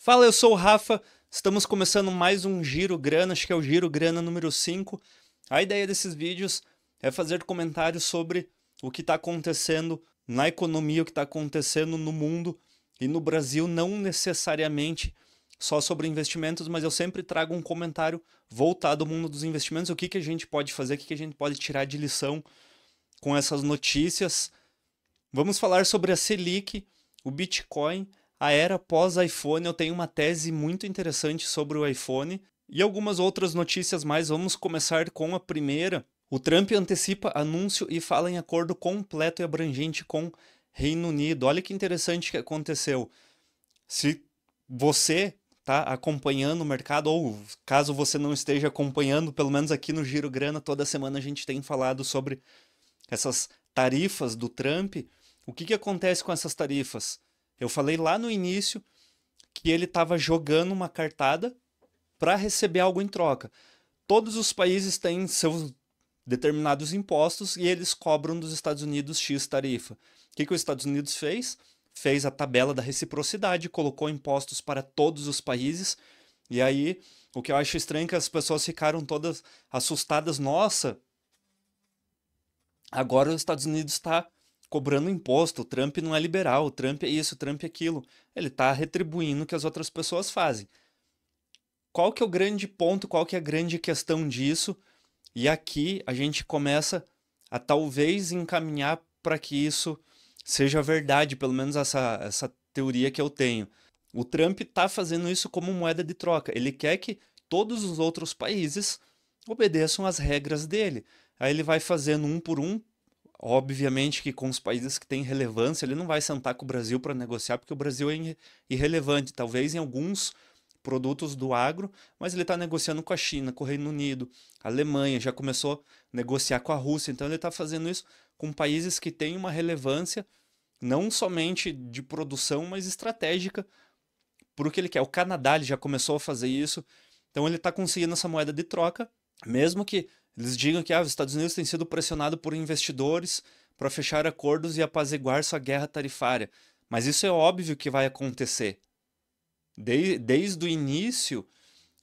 Fala, eu sou o Rafa. Estamos começando mais um Giro Grana, acho que é o Giro Grana número 5. A ideia desses vídeos é fazer comentários sobre o que está acontecendo na economia, o que está acontecendo no mundo e no Brasil, não necessariamente só sobre investimentos, mas eu sempre trago um comentário voltado ao mundo dos investimentos, o que a gente pode fazer, o que a gente pode tirar de lição com essas notícias. Vamos falar sobre a Selic, o Bitcoin, a era pós-iPhone. Eu tenho uma tese muito interessante sobre o iPhone e algumas outras notícias mais. Vamos começar com a primeira. O Trump antecipa anúncio e fala em acordo completo e abrangente com Reino Unido. Olha que interessante que aconteceu. Se você está acompanhando o mercado, ou caso você não esteja acompanhando, pelo menos aqui no Giro Grana, toda semana a gente tem falado sobre essas tarifas do Trump. O que acontece com essas tarifas? Eu falei lá no início que ele estava jogando uma cartada para receber algo em troca. Todos os países têm seus determinados impostos e eles cobram dos Estados Unidos X tarifa. O que os Estados Unidos fez? Fez a tabela da reciprocidade, colocou impostos para todos os países. E aí, o que eu acho estranho é que as pessoas ficaram todas assustadas. Nossa, agora os Estados Unidos está cobrando imposto, o Trump não é liberal, o Trump é isso, o Trump é aquilo. Ele está retribuindo o que as outras pessoas fazem. Qual que é o grande ponto, qual que é a grande questão disso? E aqui a gente começa a talvez encaminhar para que isso seja verdade, pelo menos essa teoria que eu tenho. O Trump está fazendo isso como moeda de troca. Ele quer que todos os outros países obedeçam às regras dele. Aí ele vai fazendo um por um. Obviamente que com os países que têm relevância, ele não vai sentar com o Brasil para negociar, porque o Brasil é irrelevante. Talvez em alguns produtos do agro, mas ele está negociando com a China, com o Reino Unido, a Alemanha, já começou a negociar com a Rússia. Então ele está fazendo isso com países que têm uma relevância não somente de produção, mas estratégica por o que ele quer. O Canadá ele já começou a fazer isso. Então ele está conseguindo essa moeda de troca, mesmo que eles digam que os Estados Unidos têm sido pressionados por investidores para fechar acordos e apaziguar sua guerra tarifária. Mas isso é óbvio que vai acontecer. Desde o início,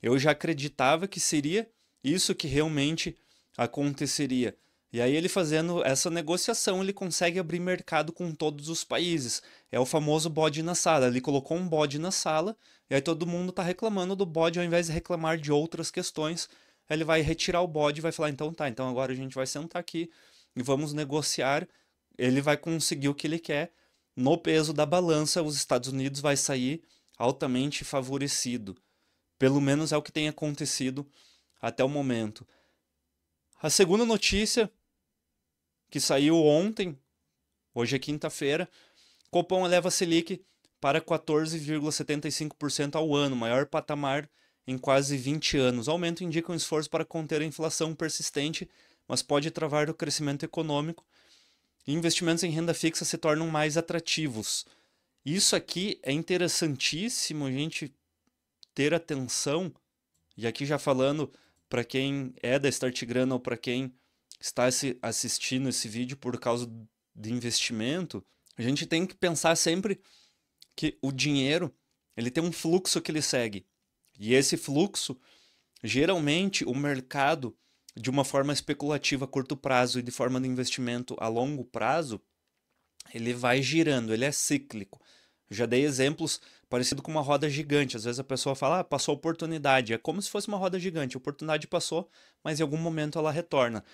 eu já acreditava que seria isso que realmente aconteceria. E aí ele fazendo essa negociação, ele consegue abrir mercado com todos os países. É o famoso bode na sala. Ele colocou um bode na sala, e aí todo mundo está reclamando do bode ao invés de reclamar de outras questões. Ele vai retirar o bode e vai falar, então tá, então agora a gente vai sentar aqui e vamos negociar. Ele vai conseguir o que ele quer. No peso da balança, os Estados Unidos vai sair altamente favorecido. Pelo menos é o que tem acontecido até o momento. A segunda notícia que saiu ontem, hoje é quinta-feira, Copom eleva a Selic para 14,75% ao ano, maior patamar em quase 20 anos. O aumento indica um esforço para conter a inflação persistente, mas pode travar o crescimento econômico e investimentos em renda fixa se tornam mais atrativos. Isso aqui é interessantíssimo a gente ter atenção, e aqui já falando para quem é da Start Grana ou para quem está assistindo esse vídeo por causa de investimento, a gente tem que pensar sempre que o dinheiro ele tem um fluxo que ele segue. E esse fluxo, geralmente, o mercado, de uma forma especulativa a curto prazo e de forma de investimento a longo prazo, ele vai girando, ele é cíclico. Já dei exemplos parecido com uma roda gigante. Às vezes a pessoa fala, passou a oportunidade. É como se fosse uma roda gigante. A oportunidade passou, mas em algum momento ela retorna.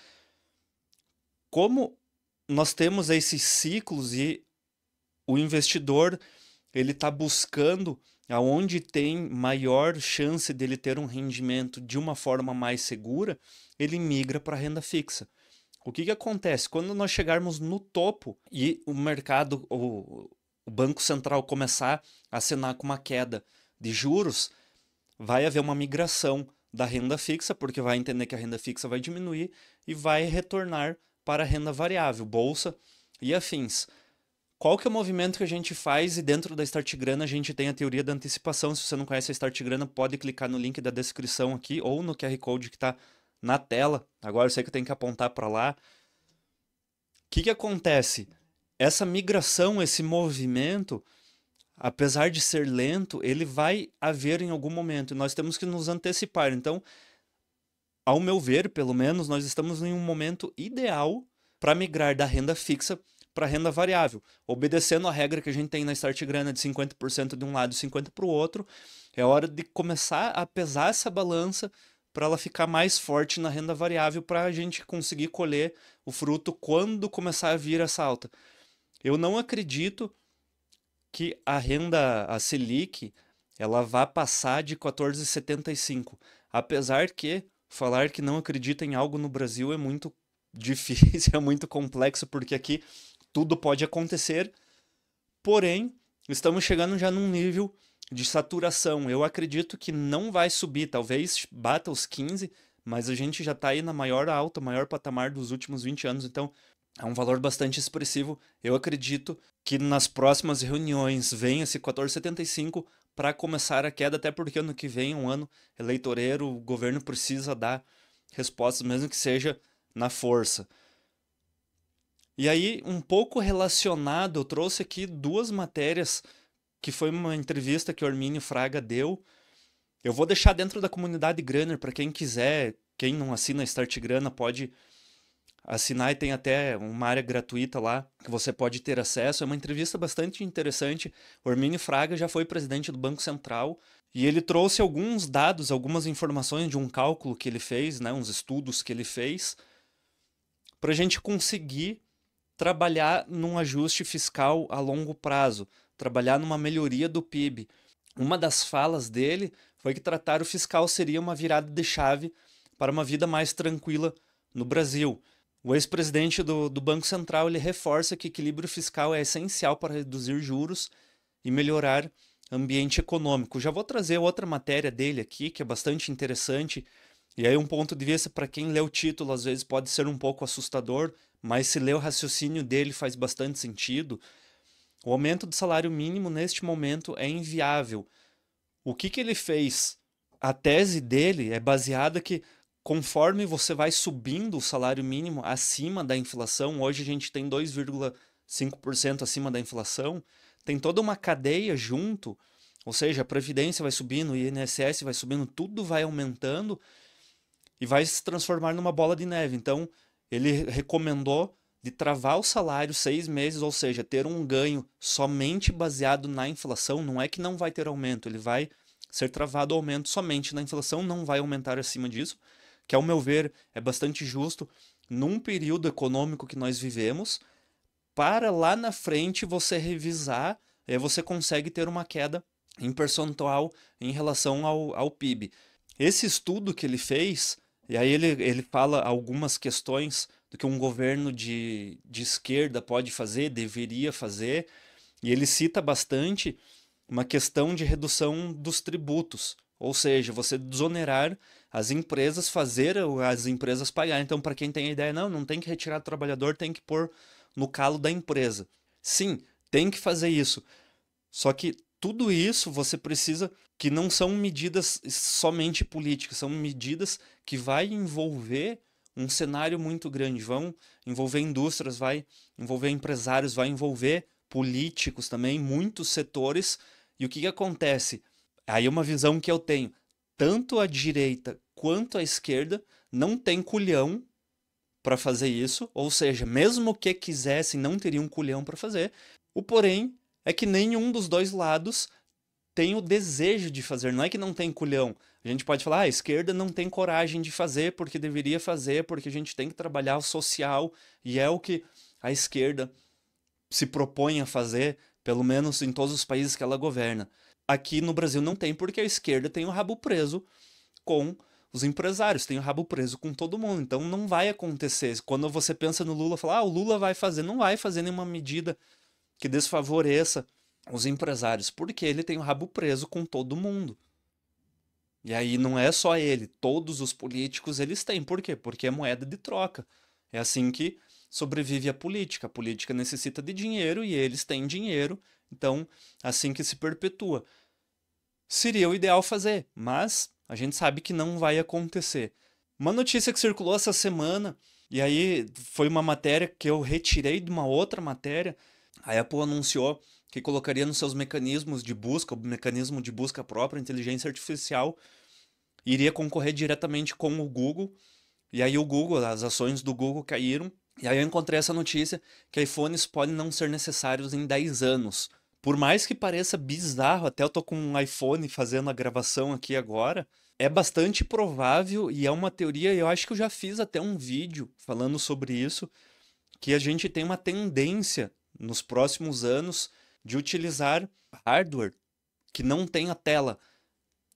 Como nós temos esses ciclos e o investidor ele está buscando aonde tem maior chance dele ter um rendimento de uma forma mais segura, ele migra para a renda fixa. O que acontece? Quando nós chegarmos no topo e o mercado, o Banco Central começar a assinar com uma queda de juros, vai haver uma migração da renda fixa, porque vai entender que a renda fixa vai diminuir e vai retornar para a renda variável, bolsa e afins. Qual que é o movimento que a gente faz? E dentro da Start Grana a gente tem a teoria da antecipação. Se você não conhece a Start Grana, pode clicar no link da descrição aqui ou no QR Code que está na tela. Agora eu sei que eu tenho que apontar para lá. O que acontece? Essa migração, esse movimento, apesar de ser lento, ele vai haver em algum momento, e nós temos que nos antecipar. Então, ao meu ver, pelo menos, nós estamos em um momento ideal para migrar da renda fixa para a renda variável, obedecendo a regra que a gente tem na Start Grana de 50% de um lado e 50% para o outro. É hora de começar a pesar essa balança para ela ficar mais forte na renda variável para a gente conseguir colher o fruto quando começar a vir essa alta. Eu não acredito que a renda, a Selic, ela vá passar de 14,75. Apesar que falar que não acredita em algo no Brasil é muito difícil, é muito complexo, porque aqui tudo pode acontecer. Porém, estamos chegando já num nível de saturação. Eu acredito que não vai subir, talvez bata os 15, mas a gente já está aí na maior alta, maior patamar dos últimos 20 anos, então é um valor bastante expressivo. Eu acredito que nas próximas reuniões venha esse 14,75 para começar a queda, até porque ano que vem é um ano eleitoreiro, o governo precisa dar respostas, mesmo que seja na força. E aí, um pouco relacionado, eu trouxe aqui duas matérias que foi uma entrevista que o Hermínio Fraga deu. Eu vou deixar dentro da comunidade Grana para quem quiser, quem não assina Start Grana pode assinar, e tem até uma área gratuita lá que você pode ter acesso. É uma entrevista bastante interessante. O Hermínio Fraga já foi presidente do Banco Central e ele trouxe alguns dados, algumas informações de um cálculo que ele fez, né, uns estudos que ele fez, para a gente conseguir trabalhar num ajuste fiscal a longo prazo, trabalhar numa melhoria do PIB. Uma das falas dele foi que tratar o fiscal seria uma virada de chave para uma vida mais tranquila no Brasil. O ex-presidente do Banco Central ele reforça que equilíbrio fiscal é essencial para reduzir juros e melhorar ambiente econômico. Já vou trazer outra matéria dele aqui, que é bastante interessante, e aí um ponto de vista para quem lê o título às vezes pode ser um pouco assustador, mas se ler o raciocínio dele faz bastante sentido. O aumento do salário mínimo neste momento é inviável. O que ele fez? A tese dele é baseada que conforme você vai subindo o salário mínimo acima da inflação, hoje a gente tem 2,5% acima da inflação, tem toda uma cadeia junto, ou seja, a Previdência vai subindo, o INSS vai subindo, tudo vai aumentando e vai se transformar numa bola de neve. Então, ele recomendou de travar o salário 6 meses, ou seja, ter um ganho somente baseado na inflação. Não é que não vai ter aumento, ele vai ser travado o aumento somente na inflação, não vai aumentar acima disso, que ao meu ver é bastante justo num período econômico que nós vivemos, para lá na frente você revisar, você consegue ter uma queda em percentual em relação ao PIB. Esse estudo que ele fez, e aí ele fala algumas questões do que um governo de esquerda pode fazer, deveria fazer, e ele cita bastante uma questão de redução dos tributos, ou seja, você desonerar as empresas, fazer as empresas pagar. Então, para quem tem a ideia, não tem que retirar do trabalhador, tem que pôr no calo da empresa. Sim, tem que fazer isso. Só que tudo isso você precisa, que não são medidas somente políticas, são medidas que vai envolver um cenário muito grande, vão envolver indústrias, vai envolver empresários, vai envolver políticos também, muitos setores. E o que acontece? Aí é uma visão que eu tenho. Tanto a direita quanto a esquerda não tem culhão para fazer isso, ou seja, mesmo que quisessem, não teriam culhão para fazer. O porém é que nenhum dos dois lados tem o desejo de fazer, não é que não tem culhão. A gente pode falar, a esquerda não tem coragem de fazer porque deveria fazer, porque a gente tem que trabalhar o social, e é o que a esquerda se propõe a fazer, pelo menos em todos os países que ela governa. Aqui no Brasil não tem, porque a esquerda tem o rabo preso com os empresários, tem o rabo preso com todo mundo. Então não vai acontecer. Quando você pensa no Lula, fala, o Lula vai fazer, não vai fazer nenhuma medida que desfavoreça os empresários, porque ele tem o rabo preso com todo mundo. E aí não é só ele, todos os políticos eles têm. Por quê? Porque é moeda de troca. É assim que sobrevive a política. A política necessita de dinheiro e eles têm dinheiro, então assim que se perpetua. Seria o ideal fazer, mas a gente sabe que não vai acontecer. Uma notícia que circulou essa semana, e aí foi uma matéria que eu retirei de uma outra matéria, a Apple anunciou que colocaria nos seus mecanismos de busca, o mecanismo de busca própria, inteligência artificial, iria concorrer diretamente com o Google. E aí o Google, as ações do Google caíram. E aí eu encontrei essa notícia que iPhones podem não ser necessários em 10 anos. Por mais que pareça bizarro, até eu tô com um iPhone fazendo a gravação aqui agora, é bastante provável e é uma teoria, eu acho que eu já fiz até um vídeo falando sobre isso, que a gente tem uma tendência nos próximos anos de utilizar hardware que não tem a tela.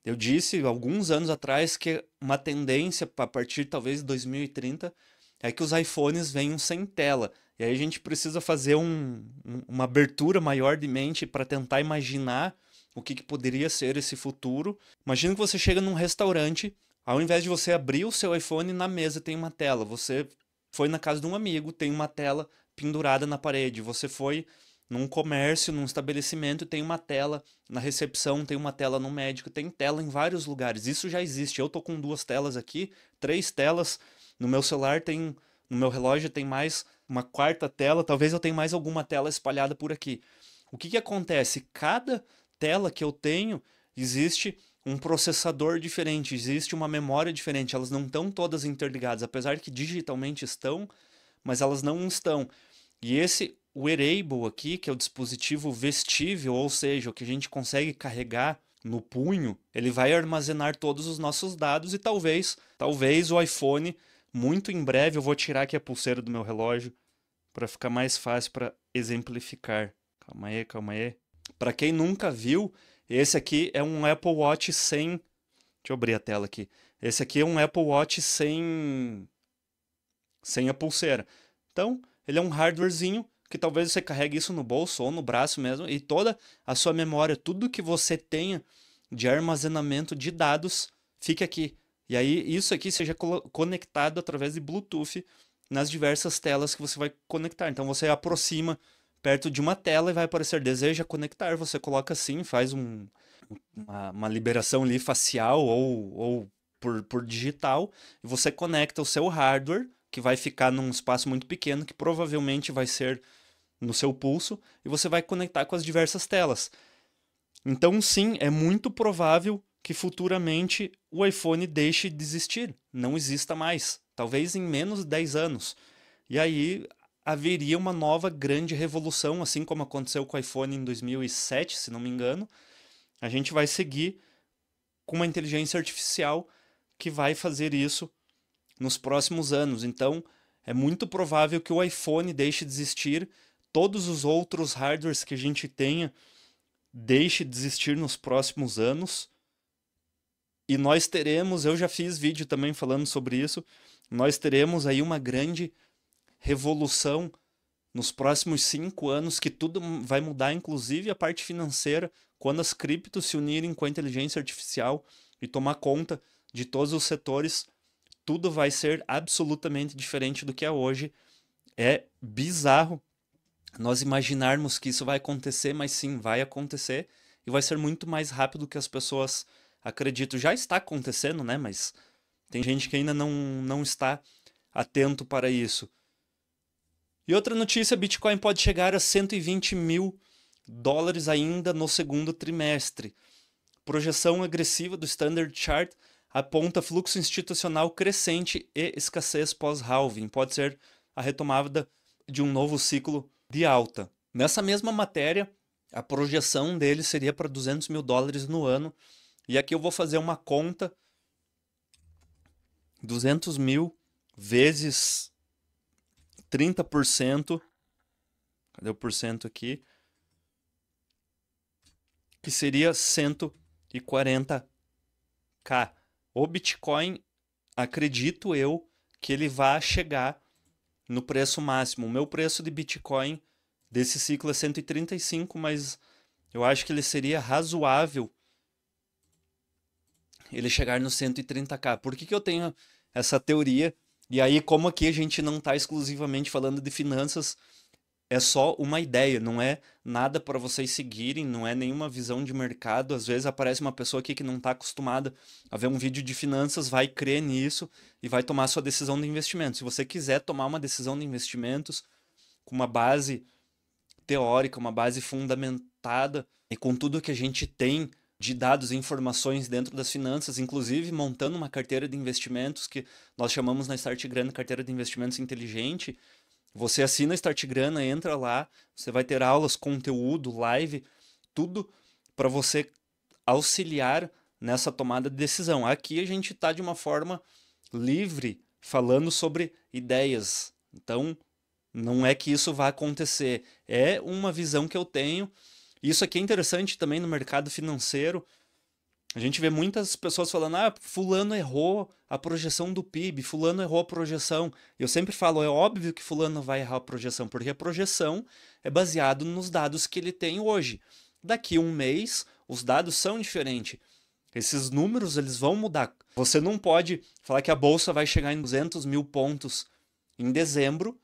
Eu disse alguns anos atrás que uma tendência a partir talvez de 2030 é que os iPhones venham sem tela. E aí a gente precisa fazer uma abertura maior de mente para tentar imaginar o que poderia ser esse futuro. Imagina que você chega num restaurante, ao invés de você abrir o seu iPhone, na mesa tem uma tela. Você foi na casa de um amigo, tem uma tela pendurada na parede. Você foi num comércio, num estabelecimento, tem uma tela na recepção, tem uma tela no médico, tem tela em vários lugares. Isso já existe. Eu tô com 2 telas aqui, 3 telas. No meu celular tem, no meu relógio tem mais uma 4ª tela. Talvez eu tenha mais alguma tela espalhada por aqui. O que acontece? Cada tela que eu tenho, existe um processador diferente, existe uma memória diferente. Elas não estão todas interligadas, apesar que digitalmente estão, mas elas não estão. E esse wearable aqui, que é o dispositivo vestível, ou seja, o que a gente consegue carregar no punho, ele vai armazenar todos os nossos dados e talvez o iPhone, muito em breve, eu vou tirar aqui a pulseira do meu relógio para ficar mais fácil para exemplificar. Calma aí, calma aí. Para quem nunca viu, esse aqui é um Apple Watch sem... Deixa eu abrir a tela aqui. Esse aqui é um Apple Watch sem a pulseira. Então, ele é um hardwarezinho que talvez você carregue isso no bolso ou no braço mesmo, e toda a sua memória, tudo que você tenha de armazenamento de dados, fica aqui. E aí isso aqui seja conectado através de Bluetooth nas diversas telas que você vai conectar. Então você aproxima perto de uma tela e vai aparecer deseja conectar, você coloca assim, faz uma liberação ali facial ou por digital, e você conecta o seu hardware, que vai ficar num espaço muito pequeno, que provavelmente vai ser no seu pulso, e você vai conectar com as diversas telas. Então, sim, é muito provável que futuramente o iPhone deixe de existir, não exista mais, talvez em menos de 10 anos. E aí haveria uma nova grande revolução, assim como aconteceu com o iPhone em 2007, se não me engano. A gente vai seguir com uma inteligência artificial que vai fazer isso nos próximos anos. Então, é muito provável que o iPhone deixe de existir, todos os outros hardwares que a gente tenha deixe de existir nos próximos anos. E nós teremos, eu já fiz vídeo também falando sobre isso, nós teremos aí uma grande revolução nos próximos 5 anos, que tudo vai mudar, inclusive a parte financeira, quando as criptos se unirem com a inteligência artificial e tomar conta de todos os setores, tudo vai ser absolutamente diferente do que é hoje. É bizarro nós imaginarmos que isso vai acontecer, mas sim, vai acontecer e vai ser muito mais rápido do que as pessoas acreditam. Já está acontecendo, né? Mas tem gente que ainda não está atento para isso. E outra notícia, Bitcoin pode chegar a 120 mil dólares ainda no segundo trimestre. Projeção agressiva do Standard Chart aponta fluxo institucional crescente e escassez pós-halving. Pode ser a retomada de um novo ciclo de alta. Nessa mesma matéria, a projeção dele seria para 200 mil dólares no ano. E aqui eu vou fazer uma conta. 200 mil vezes 30%. Cadê o porcento aqui? Que seria 140k. O Bitcoin, acredito eu, que ele vai chegar no preço máximo. O meu preço de Bitcoin desse ciclo é 135, mas eu acho que ele seria razoável ele chegar no 130k. Por que eu tenho essa teoria? E aí, como aqui a gente não está exclusivamente falando de finanças, é só uma ideia, não é nada para vocês seguirem, não é nenhuma visão de mercado. Às vezes aparece uma pessoa aqui que não está acostumada a ver um vídeo de finanças, vai crer nisso e vai tomar sua decisão de investimento. Se você quiser tomar uma decisão de investimentos com uma base teórica, uma base conectada e com tudo que a gente tem de dados e informações dentro das finanças, inclusive montando uma carteira de investimentos que nós chamamos na Start Grana carteira de investimentos inteligente. Você assina a Start Grana, entra lá, você vai ter aulas, conteúdo, live, tudo para você auxiliar nessa tomada de decisão. Aqui a gente está de uma forma livre, falando sobre ideias. Então, não é que isso vai acontecer. É uma visão que eu tenho. Isso aqui é interessante também no mercado financeiro. A gente vê muitas pessoas falando, fulano errou a projeção do PIB, fulano errou a projeção. Eu sempre falo, é óbvio que fulano vai errar a projeção, porque a projeção é baseado nos dados que ele tem hoje. Daqui a um mês, os dados são diferentes. Esses números, eles vão mudar. Você não pode falar que a bolsa vai chegar em 200 mil pontos em dezembro,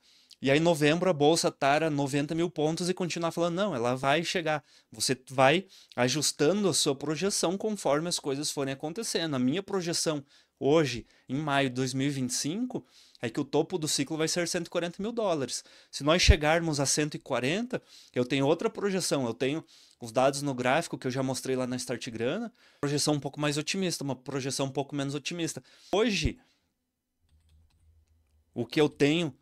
e aí em novembro a bolsa está a 90 mil pontos e continuar falando, não, ela vai chegar. Você vai ajustando a sua projeção conforme as coisas forem acontecendo. A minha projeção hoje, em maio de 2025, é que o topo do ciclo vai ser 140 mil dólares. Se nós chegarmos a 140, eu tenho outra projeção. Eu tenho os dados no gráfico que eu já mostrei lá na Start Grana, projeção um pouco mais otimista, uma projeção um pouco menos otimista. Hoje, o que eu tenho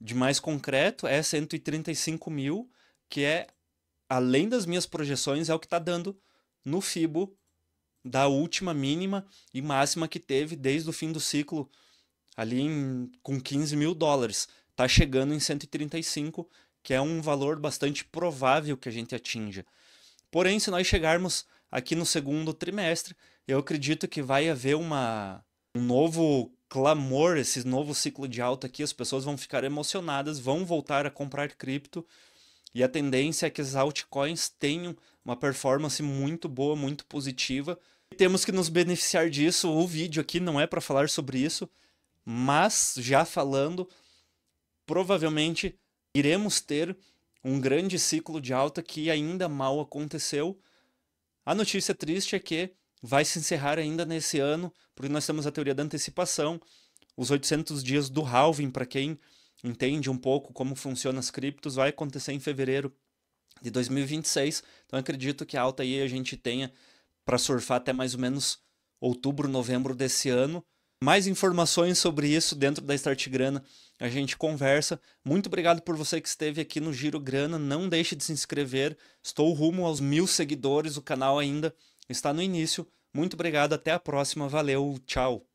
de mais concreto é 135 mil, que é, além das minhas projeções, é o que está dando no FIBO da última mínima e máxima que teve desde o fim do ciclo, ali com 15 mil dólares. Está chegando em 135, que é um valor bastante provável que a gente atinja. Porém, se nós chegarmos aqui no segundo trimestre, eu acredito que vai haver um novo clamor, esse novo ciclo de alta aqui, as pessoas vão ficar emocionadas, vão voltar a comprar cripto, e a tendência é que as altcoins tenham uma performance muito boa, muito positiva. E temos que nos beneficiar disso. O vídeo aqui não é para falar sobre isso, mas já falando, provavelmente iremos ter um grande ciclo de alta que ainda mal aconteceu. A notícia triste é que vai se encerrar ainda nesse ano, porque nós temos a teoria da antecipação, os 800 dias do halving, para quem entende um pouco como funcionam as criptos, vai acontecer em fevereiro de 2026. Então acredito que a alta aí a gente tenha para surfar até mais ou menos outubro, novembro desse ano. Mais informações sobre isso dentro da Start Grana a gente conversa. Muito obrigado por você que esteve aqui no Giro Grana. Não deixe de se inscrever. Estou rumo aos 1000 seguidores. O canal ainda está no início. Muito obrigado. Até a próxima. Valeu. Tchau.